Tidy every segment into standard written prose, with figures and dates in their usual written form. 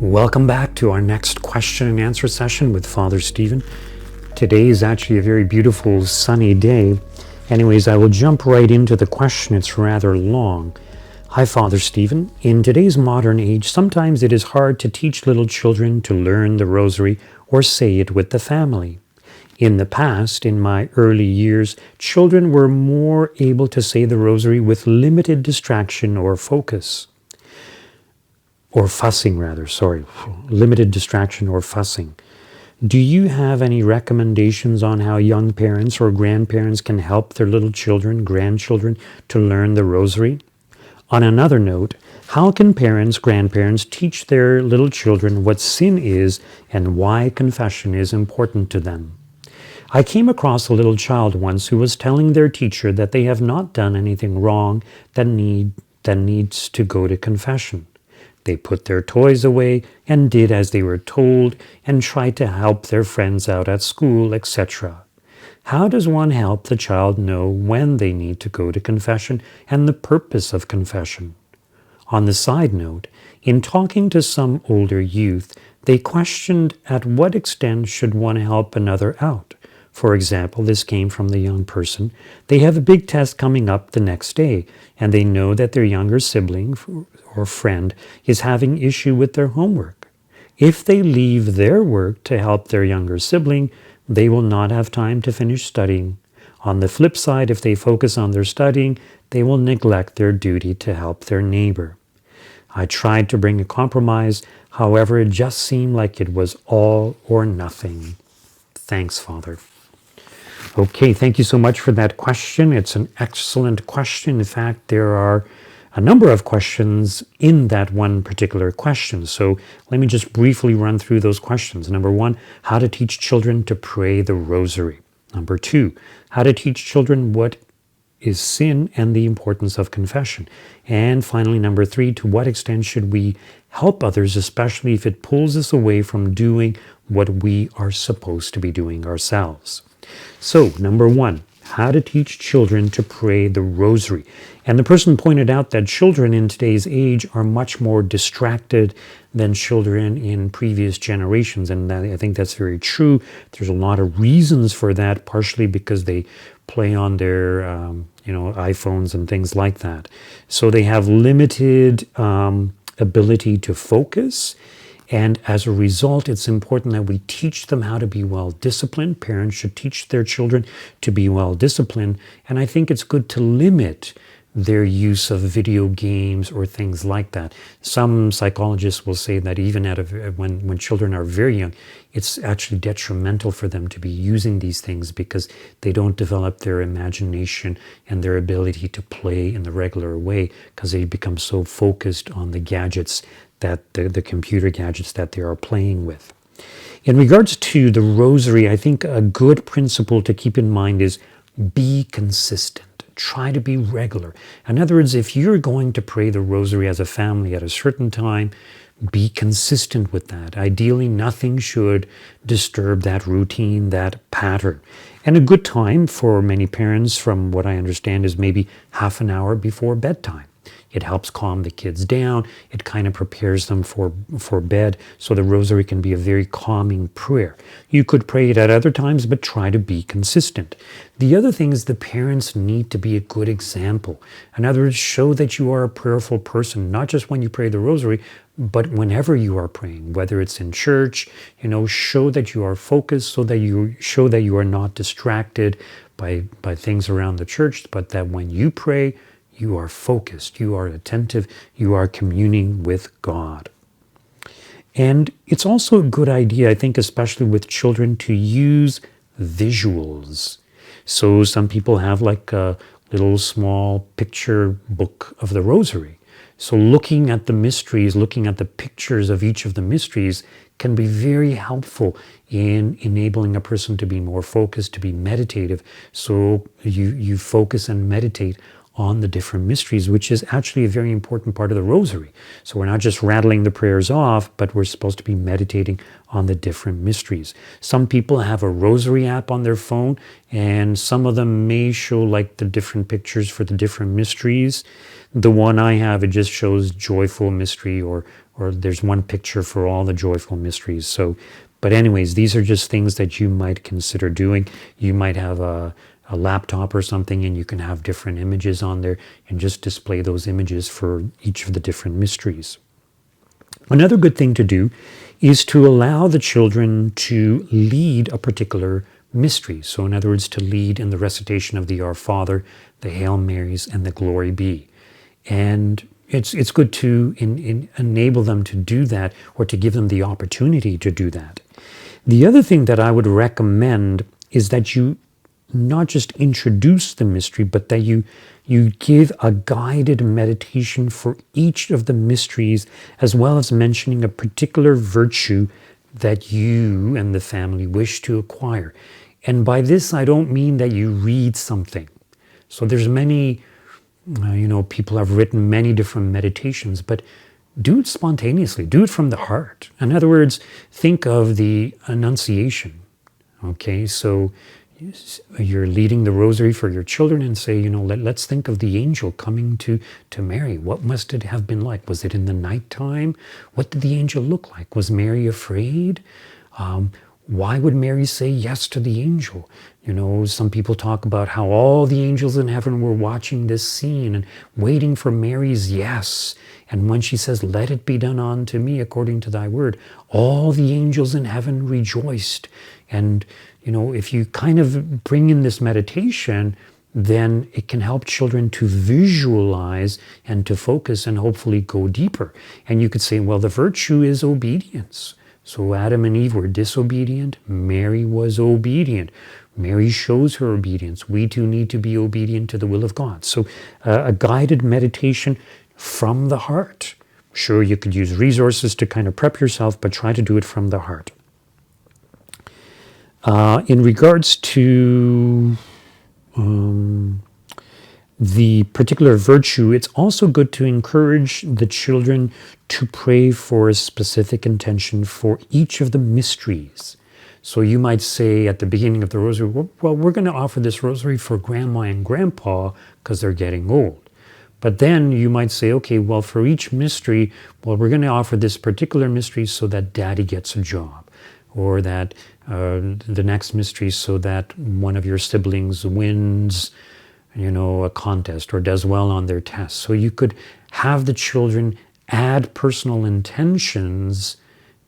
Welcome back to our next question and answer session with Father Stephen. Today is actually a very beautiful sunny day. Anyways, I will jump right into the question. It's rather long. Hi, Father Stephen. In today's modern age, sometimes it is hard to teach little children to learn the rosary or say it with the family. In the past, in my early years, children were more able to say the rosary with limited distraction or focus. Or fussing, rather, limited distraction or fussing. Do you have any recommendations on how young parents or grandparents can help their little children, grandchildren, to learn the rosary? On another note, how can parents, grandparents teach their little children what sin is and why confession is important to them? I came across a little child once who was telling their teacher that they have not done anything wrong that needs to go to confession. They put their toys away and did as they were told and tried to help their friends out at school, etc. How does one help the child know when they need to go to confession and the purpose of confession? On the side note, in talking to some older youth, they questioned at what extent should one help another out. For example, this came from the young person. They have a big test coming up the next day, and they know that their younger sibling or friend is having issue with their homework. If they leave their work to help their younger sibling, they will not have time to finish studying. On the flip side, if they focus on their studying, they will neglect their duty to help their neighbor. I tried to bring a compromise, however, it just seemed like it was all or nothing. Thanks, Father. Okay, thank you so much for that question. It's an excellent question. In fact, there are a number of questions in that one particular question. So let me just briefly run through those questions. Number one, how to teach children to pray the rosary. Number two, how to teach children what is sin and the importance of confession. And finally, number three, to what extent should we help others, especially if it pulls us away from doing what we are supposed to be doing ourselves. So, number one, how to teach children to pray the rosary. And the person pointed out that children in today's age are much more distracted than children in previous generations. And I think that's very true. There's a lot of reasons for that, partially because they play on their iPhones and things like that. So they have limited ability to focus. And as a result, it's important that we teach them how to be well-disciplined. Parents should teach their children to be well-disciplined. And I think it's good to limit their use of video games or things like that. Some psychologists will say that even when children are very young, it's actually detrimental for them to be using these things because they don't develop their imagination and their ability to play in the regular way because they become so focused on the gadgets that the computer gadgets that they are playing with. In regards to the rosary, I think a good principle to keep in mind is be consistent. Try to be regular. In other words, if you're going to pray the rosary as a family at a certain time, be consistent with that. Ideally, nothing should disturb that routine, that pattern. And a good time for many parents, from what I understand, is maybe half an hour before bedtime. It helps calm the kids down. It kind of prepares them for bed. So the rosary can be a very calming prayer. You could pray it at other times, but try to be consistent. The other thing is the parents need to be a good example. In other words, show that you are a prayerful person, not just when you pray the rosary, but whenever you are praying, whether it's in church, show that you are focused, so that you show that you are not distracted by things around the church, but that when you pray, you are focused, you are attentive, you are communing with God. And it's also a good idea, I think, especially with children, to use visuals. So some people have like a little small picture book of the rosary. So looking at the mysteries, looking at the pictures of each of the mysteries can be very helpful in enabling a person to be more focused, to be meditative. So you focus and meditate on the different mysteries, which is actually a very important part of the rosary. So we're not just rattling the prayers off, but we're supposed to be meditating on the different mysteries. Some people have a rosary app on their phone, and some of them may show like the different pictures for the different mysteries. The one I have, it just shows joyful mystery or or there's one picture for all the joyful mysteries. So, but anyways, these are just things that you might consider doing. You might have a laptop or something, and you can have different images on there and just display those images for each of the different mysteries. Another good thing to do is to allow the children to lead a particular mystery. So in other words, to lead in the recitation of the Our Father, the Hail Marys, and the Glory Be. And it's good to enable them to do that, or to give them the opportunity to do that. The other thing that I would recommend is that you not just introduce the mystery, but that you give a guided meditation for each of the mysteries, as well as mentioning a particular virtue that you and the family wish to acquire. And by this, I don't mean that you read something. So there's many, people have written many different meditations, but do it spontaneously. Do it from the heart. In other words, think of the Annunciation. Okay, so you're leading the rosary for your children and say, let's think of the angel coming to Mary. What must it have been like? Was it in the nighttime? What did the angel look like? Was Mary afraid? Why would Mary say yes to the angel? Some people talk about how all the angels in heaven were watching this scene and waiting for Mary's yes. And when she says, let it be done unto me according to thy word, all the angels in heaven rejoiced. And, if you kind of bring in this meditation, then it can help children to visualize and to focus and hopefully go deeper. And you could say, well, the virtue is obedience. So Adam and Eve were disobedient. Mary was obedient. Mary shows her obedience. We too need to be obedient to the will of God. So a guided meditation from the heart. Sure, you could use resources to kind of prep yourself, but try to do it from the heart. In regards to the particular virtue, it's also good to encourage the children to pray for a specific intention for each of the mysteries. So you might say at the beginning of the rosary, well, we're going to offer this rosary for Grandma and Grandpa because they're getting old. But then you might say, okay, well, for each mystery, well, we're going to offer this particular mystery so that Daddy gets a job, or that the next mystery so that one of your siblings wins, a contest or does well on their tests. So you could have the children add personal intentions.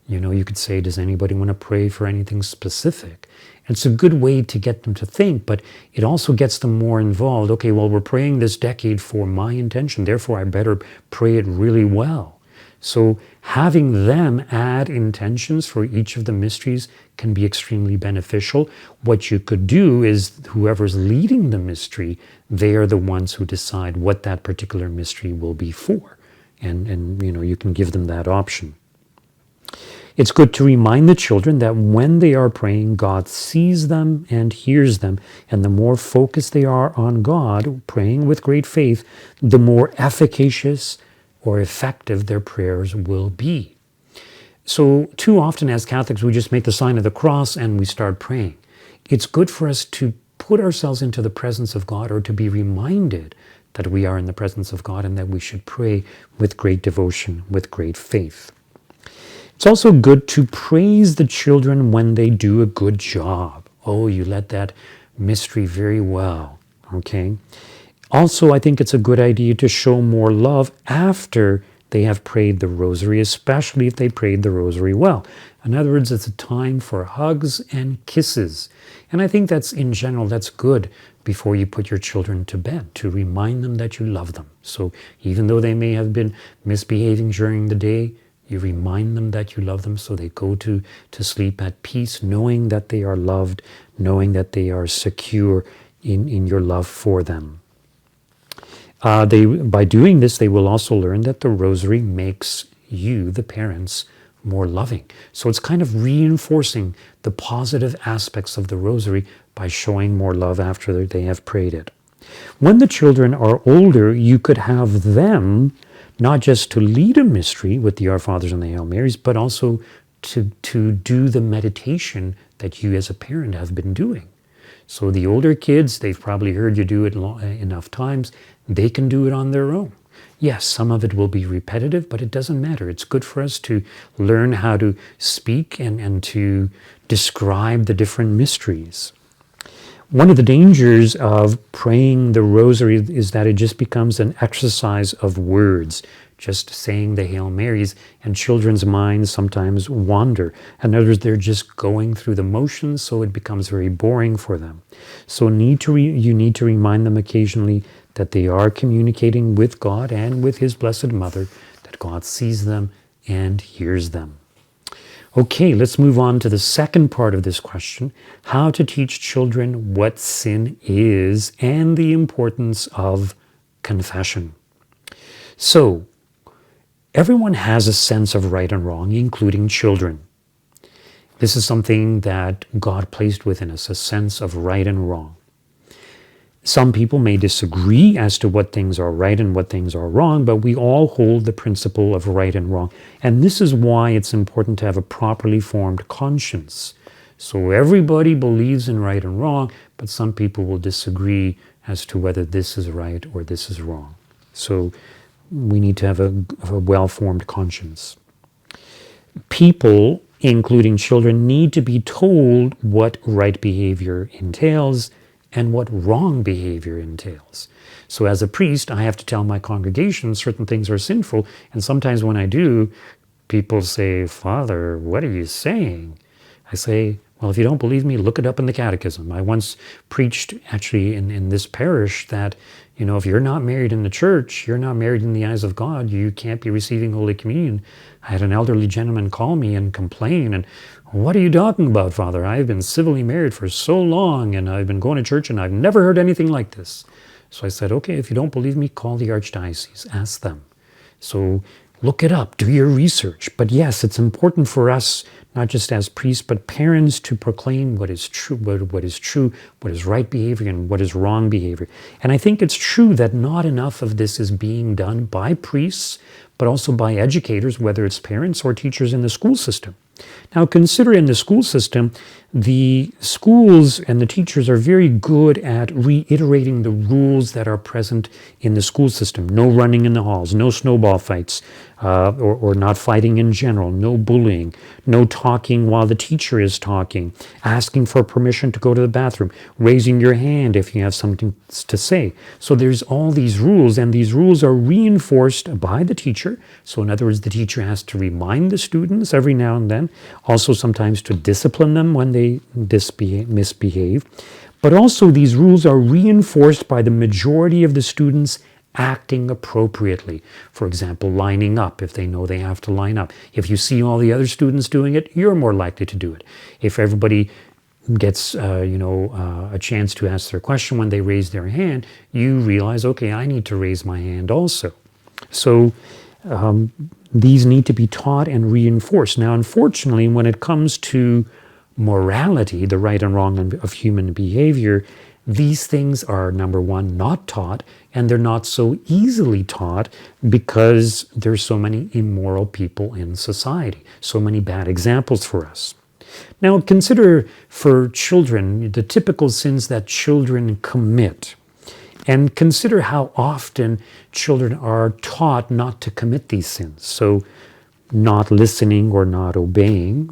You could say, does anybody want to pray for anything specific? And it's a good way to get them to think, but it also gets them more involved. Okay, well, we're praying this decade for my intention, therefore I better pray it really well. So having them add intentions for each of the mysteries can be extremely beneficial. What you could do is whoever's leading the mystery, they are the ones who decide what that particular mystery will be for. And you can give them that option. It's good to remind the children that when they are praying, God sees them and hears them. And the more focused they are on God, praying with great faith, the more efficacious or effective their prayers will be. So too often as Catholics, we just make the sign of the cross and we start praying. It's good for us to put ourselves into the presence of God, or to be reminded that we are in the presence of God and that we should pray with great devotion, with great faith. It's also good to praise the children when they do a good job. Oh, you led that mystery very well, okay? Also, I think it's a good idea to show more love after they have prayed the rosary, especially if they prayed the rosary well. In other words, it's a time for hugs and kisses. And I think that's, in general, that's good before you put your children to bed, to remind them that you love them. So even though they may have been misbehaving during the day, you remind them that you love them, so they go to sleep at peace, knowing that they are loved, knowing that they are secure in your love for them. By doing this, they will also learn that the rosary makes you, the parents, more loving. So it's kind of reinforcing the positive aspects of the rosary by showing more love after they have prayed it. When the children are older, you could have them not just to lead a mystery with the Our Fathers and the Hail Marys, but also to do the meditation that you as a parent have been doing. So the older kids, they've probably heard you do it enough times, they can do it on their own. Yes, some of it will be repetitive, but it doesn't matter. It's good for us to learn how to speak and to describe the different mysteries. One of the dangers of praying the rosary is that it just becomes an exercise of words, just saying the Hail Marys, and children's minds sometimes wander. In other words, they're just going through the motions, so it becomes very boring for them. So you need to remind them occasionally that they are communicating with God and with His Blessed Mother, that God sees them and hears them. Okay, let's move on to the second part of this question, how to teach children what sin is and the importance of confession. So, everyone has a sense of right and wrong, including children. This is something that God placed within us, a sense of right and wrong. Some people may disagree as to what things are right and what things are wrong, but we all hold the principle of right and wrong. And this is why it's important to have a properly formed conscience. So everybody believes in right and wrong, but some people will disagree as to whether this is right or this is wrong. So we need to have a well-formed conscience. People, including children, need to be told what right behavior entails and what wrong behavior entails. So as a priest, I have to tell my congregation certain things are sinful, and sometimes when I do, people say, "Father, what are you saying?" I say, well, if you don't believe me, look it up in the catechism. I once preached, actually, in this parish that, if you're not married in the church, you're not married in the eyes of God, you can't be receiving Holy Communion. I had an elderly gentleman call me and complain, and what are you talking about, Father? I've been civilly married for so long, and I've been going to church, and I've never heard anything like this. So I said, okay, if you don't believe me, call the Archdiocese, ask them. So look it up, do your research. But yes, it's important for us, not just as priests, but parents, to proclaim what is true, what is right behavior and what is wrong behavior. And I think it's true that not enough of this is being done by priests, but also by educators, whether it's parents or teachers in the school system. Now consider in the school system, the schools and the teachers are very good at reiterating the rules that are present in the school system. No running in the halls, no snowball fights, or not fighting in general, no bullying, no talking while the teacher is talking, asking for permission to go to the bathroom, raising your hand if you have something to say. So there's all these rules, and these rules are reinforced by the teacher. So in other words, the teacher has to remind the students every now and then, also sometimes to discipline them when they misbehave. But also these rules are reinforced by the majority of the students acting appropriately. For example, lining up if they know they have to line up. If you see all the other students doing it, you're more likely to do it. If everybody gets a chance to ask their question when they raise their hand, you realize, okay, I need to raise my hand also. So these need to be taught and reinforced. Now, unfortunately, when it comes to morality, the right and wrong of human behavior, these things are, number one, not taught, and they're not so easily taught because there's so many immoral people in society, so many bad examples for us. Now, consider for children the typical sins that children commit. And consider how often children are taught not to commit these sins. So not listening or not obeying,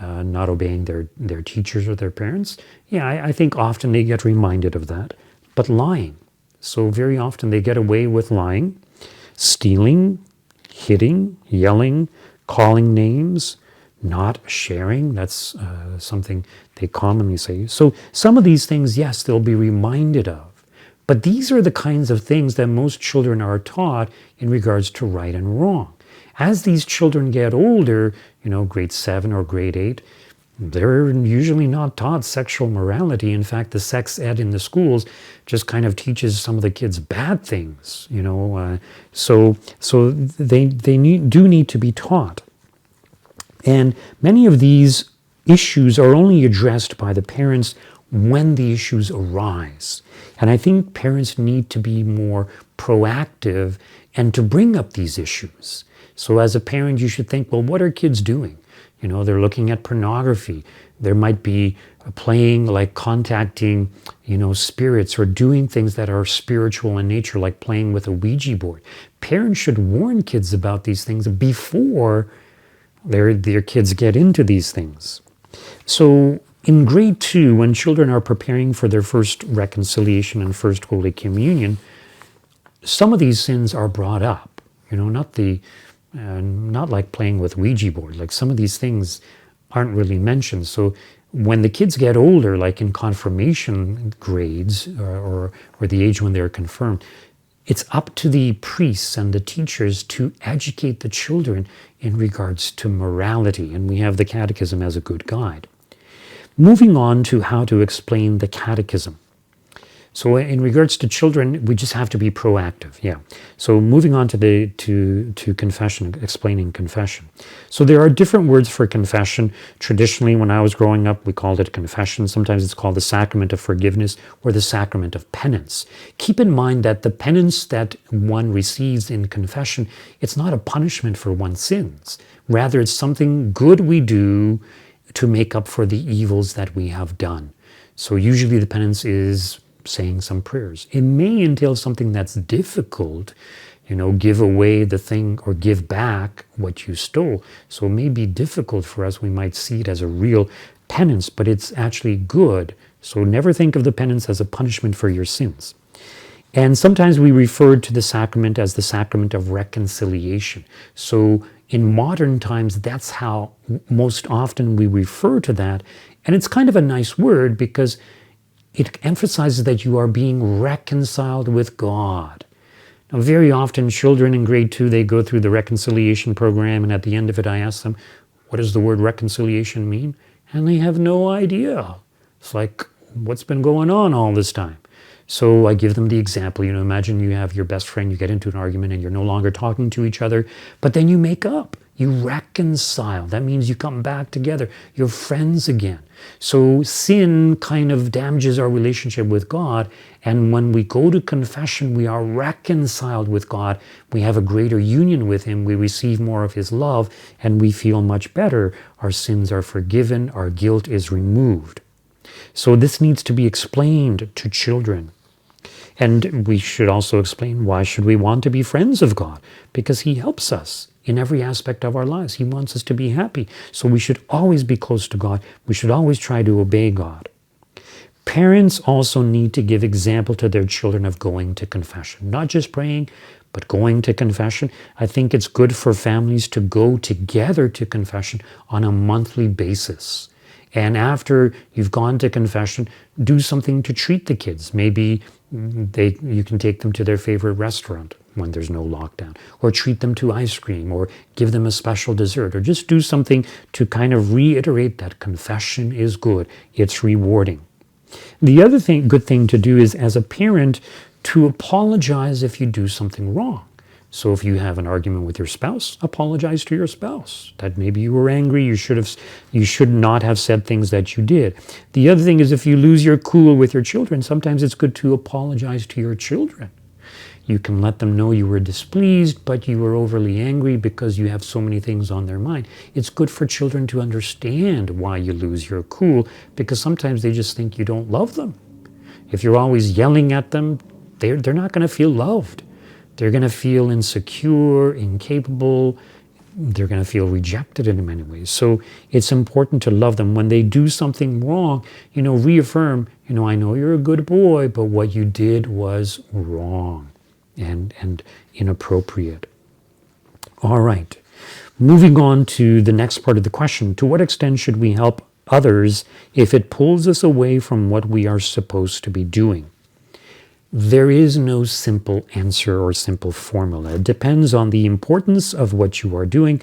not obeying their teachers or their parents. Yeah, I think often they get reminded of that. But lying. So very often they get away with lying, stealing, hitting, yelling, calling names, not sharing. That's something they commonly say. So some of these things, yes, they'll be reminded of. But these are the kinds of things that most children are taught in regards to right and wrong. As these children get older, grade 7 or grade 8, they're usually not taught sexual morality. In fact, the sex ed in the schools just kind of teaches some of the kids bad things, so they do need to be taught. And many of these issues are only addressed by the parents when the issues arise. And I think parents need to be more proactive and to bring up these issues. So as a parent, you should think, well, what are kids doing? They're looking at pornography. There might be playing, like contacting, spirits, or doing things that are spiritual in nature, like playing with a Ouija board. Parents should warn kids about these things before their kids get into these things. So in grade 2, when children are preparing for their first reconciliation and first Holy Communion, some of these sins are brought up. Not like playing with Ouija board. Like some of these things aren't really mentioned. So when the kids get older, like in confirmation grades or the age when they're confirmed, it's up to the priests and the teachers to educate the children in regards to morality. And we have the catechism as a good guide. Moving on to how to explain the catechism. So in regards to children, we just have to be proactive. Yeah. So moving on to confession, explaining confession. So there are different words for confession. Traditionally, when I was growing up, we called it confession. Sometimes it's called the sacrament of forgiveness or the sacrament of penance. Keep in mind that the penance that one receives in confession, it's not a punishment for one's sins. Rather, it's something good we do to make up for the evils that we have done. So usually the penance is saying some prayers. It may entail something that's difficult, give away the thing or give back what you stole. So it may be difficult for us. We might see it as a real penance, but it's actually good. So never think of the penance as a punishment for your sins. And sometimes we refer to the sacrament as the sacrament of reconciliation. So in modern times, that's how most often we refer to that. And it's kind of a nice word because it emphasizes that you are being reconciled with God. Now, very often children in grade 2, they go through the reconciliation program, and at the end of it, I ask them, what does the word reconciliation mean? And they have no idea. It's like, what's been going on all this time? So I give them the example, imagine you have your best friend, you get into an argument and you're no longer talking to each other, but then you make up, you reconcile. That means you come back together, you're friends again. So sin kind of damages our relationship with God, and when we go to confession, we are reconciled with God. We have a greater union with Him, we receive more of His love, and we feel much better. Our sins are forgiven, our guilt is removed. So this needs to be explained to children. And we should also explain, why should we want to be friends of God? Because He helps us in every aspect of our lives. He wants us to be happy. So we should always be close to God. We should always try to obey God. Parents also need to give example to their children of going to confession. Not just praying, but going to confession. I think it's good for families to go together to confession on a monthly basis. And after you've gone to confession, do something to treat the kids. Maybe you can take them to their favorite restaurant when there's no lockdown, or treat them to ice cream, or give them a special dessert, or just do something to kind of reiterate that confession is good. It's rewarding. The other good thing to do is, as a parent, to apologize if you do something wrong. So if you have an argument with your spouse, apologize to your spouse. That maybe you were angry, you should not have said things that you did. The other thing is, if you lose your cool with your children, sometimes it's good to apologize to your children. You can let them know you were displeased, but you were overly angry because you have so many things on their mind. It's good for children to understand why you lose your cool, because sometimes they just think you don't love them. If you're always yelling at them, they're not going to feel loved. They're going to feel insecure, incapable. They're going to feel rejected in many ways. So it's important to love them. When they do something wrong, reaffirm, I know you're a good boy, but what you did was wrong and inappropriate. All right. Moving on to the next part of the question. To what extent should we help others if it pulls us away from what we are supposed to be doing? There is no simple answer or simple formula. It depends on the importance of what you are doing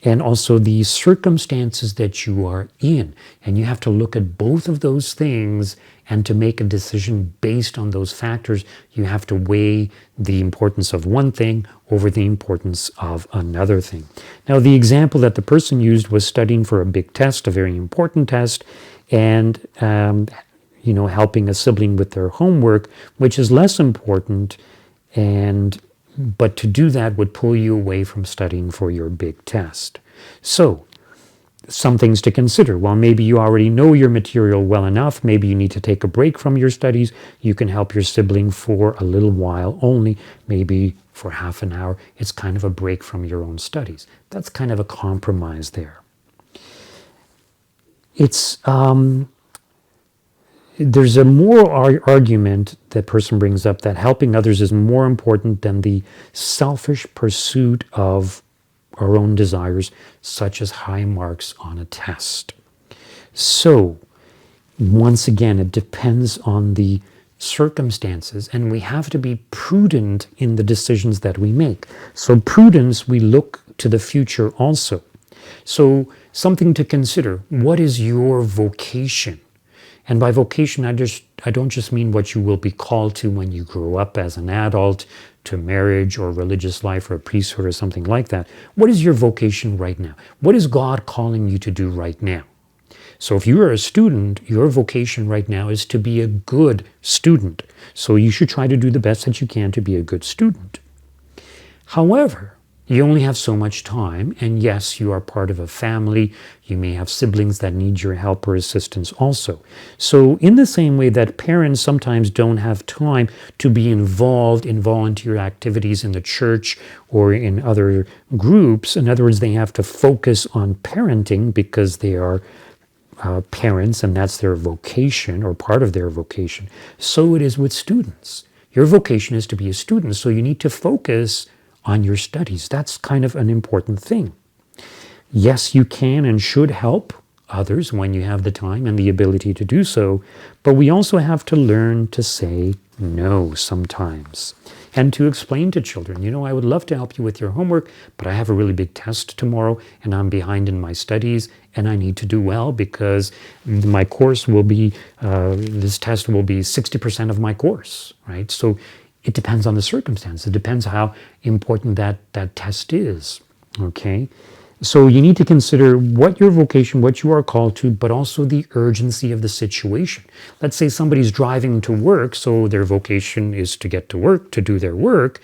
and also the circumstances that you are in. And you have to look at both of those things, and to make a decision based on those factors, you have to weigh the importance of one thing over the importance of another thing. Now, the example that the person used was studying for a big test, a very important test, and helping a sibling with their homework, which is less important, but to do that would pull you away from studying for your big test. So, some things to consider. Well, maybe you already know your material well enough. Maybe you need to take a break from your studies. You can help your sibling for a little while only, maybe for half an hour. It's kind of a break from your own studies. That's kind of a compromise there. It's there's a moral argument that person brings up that helping others is more important than the selfish pursuit of our own desires, such as high marks on a test. So, once again, it depends on the circumstances, and we have to be prudent in the decisions that we make. So, prudence, we look to the future also. So, something to consider: what is your vocation? And by vocation, I don't just mean what you will be called to when you grow up as an adult, to marriage or religious life or priesthood or something like that. What is your vocation right now? What is God calling you to do right now? So if you are a student, your vocation right now is to be a good student. So you should try to do the best that you can to be a good student. However, you only have so much time, and yes, you are part of a family. You may have siblings that need your help or assistance also. So in the same way that parents sometimes don't have time to be involved in volunteer activities in the church or in other groups, in other words, they have to focus on parenting because they are parents and that's their vocation or part of their vocation. So it is with students. Your vocation is to be a student, so you need to focus on your studies. That's kind of an important thing. Yes, you can and should help others when you have the time and the ability to do so, but we also have to learn to say no sometimes and to explain to children, I would love to help you with your homework, but I have a really big test tomorrow and I'm behind in my studies and I need to do well because my course will be, this test will be 60% of my course, right? So it depends on the circumstance. It depends how important that test is, okay? So you need to consider what your vocation, what you are called to, but also the urgency of the situation. Let's say somebody's driving to work, so their vocation is to get to work, to do their work,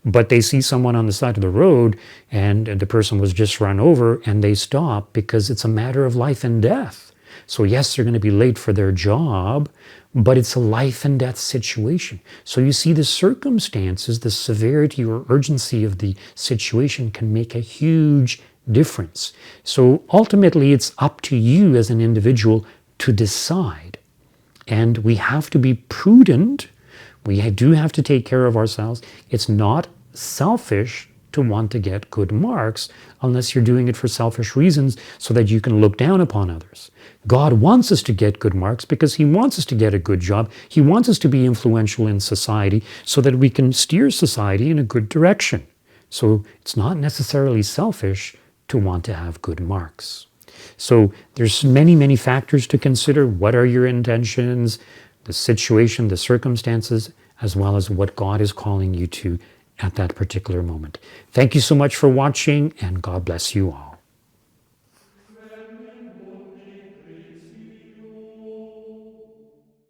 but they see someone on the side of the road and the person was just run over and they stop because it's a matter of life and death. So yes, they're going to be late for their job, but it's a life and death situation. So you see the circumstances, the severity or urgency of the situation can make a huge difference. So ultimately, it's up to you as an individual to decide. And we have to be prudent. We do have to take care of ourselves. It's not selfish to want to get good marks unless you're doing it for selfish reasons so that you can look down upon others. God wants us to get good marks because He wants us to get a good job. He wants us to be influential in society so that we can steer society in a good direction. So it's not necessarily selfish to want to have good marks. So there's many, many factors to consider. What are your intentions, the situation, the circumstances, as well as what God is calling you to at that particular moment. Thank you so much for watching, and God bless you all.